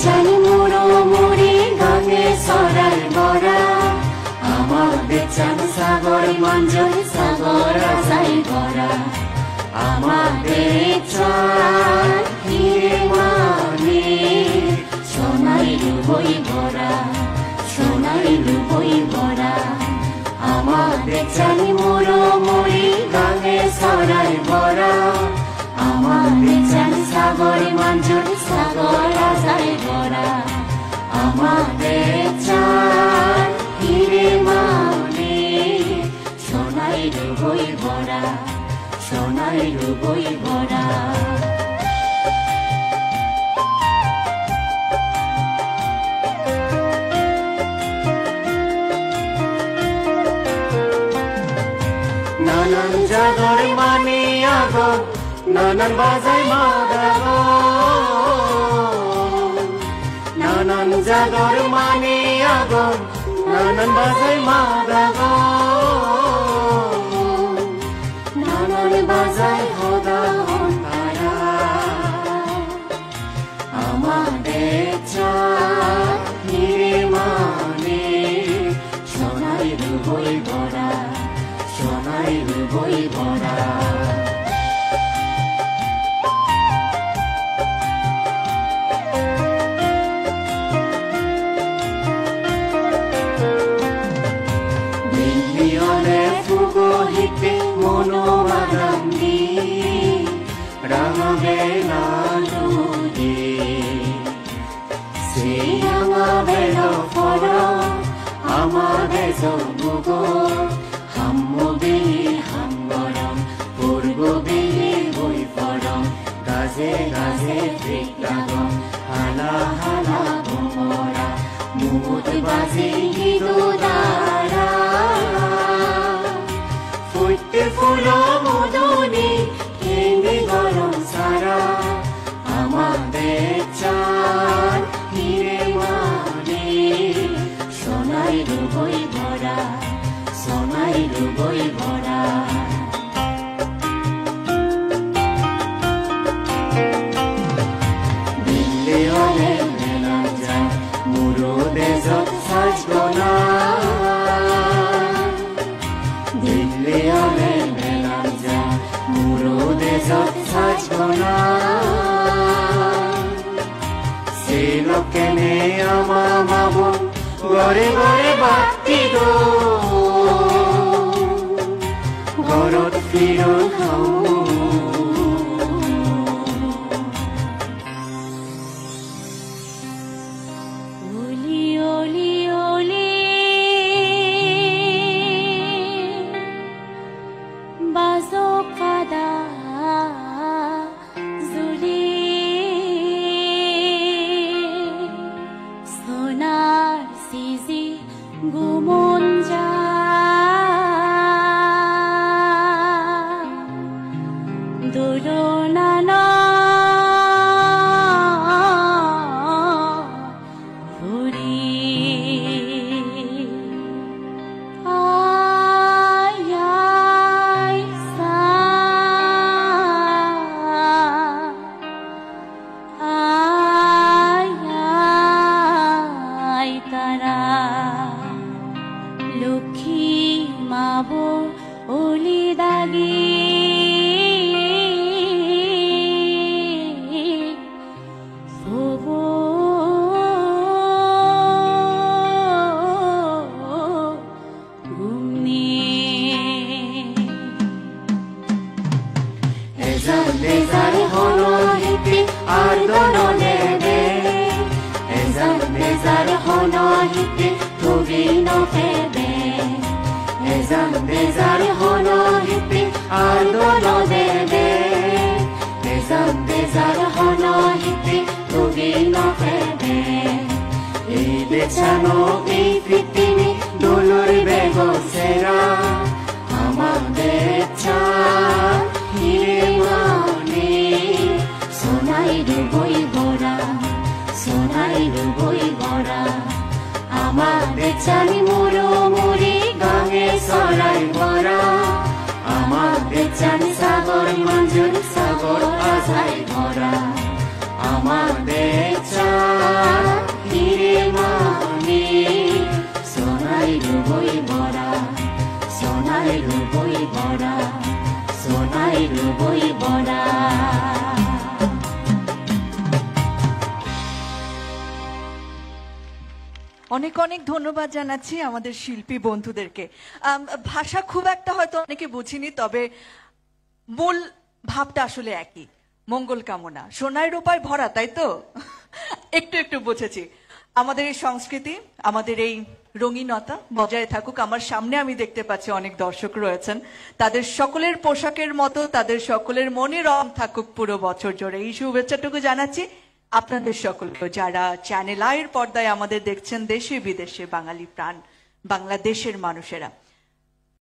বেচারি মুড়ি গাঙে সরাই ভরা আমাদের চান সাগর মঞ্জুরি সাগর আশাই ভরা আমাদের চান হিরে মানে সোনাই রূপই ভরা সোনাই রূপই ভরা আমাদের চানি মুড়ি গাঙে সরাই ভরা আমাদের চান সাগর মঞ্জুরি সাগর আশাই ভরা আমাদের চান হিরে মানে সোনাই রূপই ভরা সোনাই রূপই ভরা নানান জাগর মানে আগর নানান বাজাই মাগাগো নানান জাগর মানে আগর নানান বাজাই মাগাগো নানান বাজাই হদা হন্তারা আমাদের চাঁদ হিরে মানে সোনাই রূপই ভরা সোনাই রূপই ভরা দিল্লিয়নে ফুগো হিতে মনোবাদাঙ্গি রাঙাবে নালুদি শ্রীরাঙাবেল ফর আমাদের জগুগো হাম্মবিহি হাম্বরম পূর্ববিহি বৈপরম গাজে গাজে ফ্রিকলাগম হালা হালা ভোমরা মুদ বাজে গিদোদারা ফুটতে ফুলো মদনে কেঙ্গে গরম সারা আমাদের চাঁদ হিরে মানে সোনাই রূপই ভরা সোনাই রূপই ভরা দিল্লি হলে মেলা যায় মুরুদে যত সাজগোনা দিল্লি হলে মেলা যায় মুরুদে যত সাজগোনা সে লোকেনে আমা মাবো গরে গরে বাতি গো ঘরত ফিরত হও ওলি ওলি ওলি বাজো কাদা জুলি সোনার সিজি গুমঞ্জা দোলনা ফুরি তারা লক্ষ্মী মাবো ওলি দাগি বেছানো এই পৃথিবী দোলর বেগসেরা আমাদের চাঁদ হিরে মানে সোনাই রূপই ভরা সোনাই রূপই ভরা আমাদের চানি মুড়ি গাঙে সরাই ভরা আমাদের চানি সাগর মঞ্জুরি সাগর আশাই ভরা আমাদের চাঁদ অনেক অনেক ধন্যবাদ জানাচ্ছি আমাদের শিল্পী বন্ধুদেরকে। ভাষা খুব একটা হয়তো অনেকে বুঝিনি, তবে মূল ভাবটা আসলে একই, মঙ্গল কামনা। সোনায় রূপায় ভরা, তাই তো? একটু একটু বুঝেছি। আমাদের এই সংস্কৃতি, আমাদের এই রঙিনতা বজায় থাকুক। আমার সামনে আমি দেখতে পাচ্ছি অনেক দর্শক রয়েছেন, তাদের সকলের পোশাকের মতো তাদের সকলের মনে রং থাকুক পুরো বছর জুড়ে, এই শুভেচ্ছাটুকু জানাচ্ছি আপনাদের সকলকে, যারা চ্যানেল আইয়ের পর্দায় আমাদের দেখছেন, দেশে বিদেশে বাঙালি প্রাণ বাংলাদেশের মানুষেরা।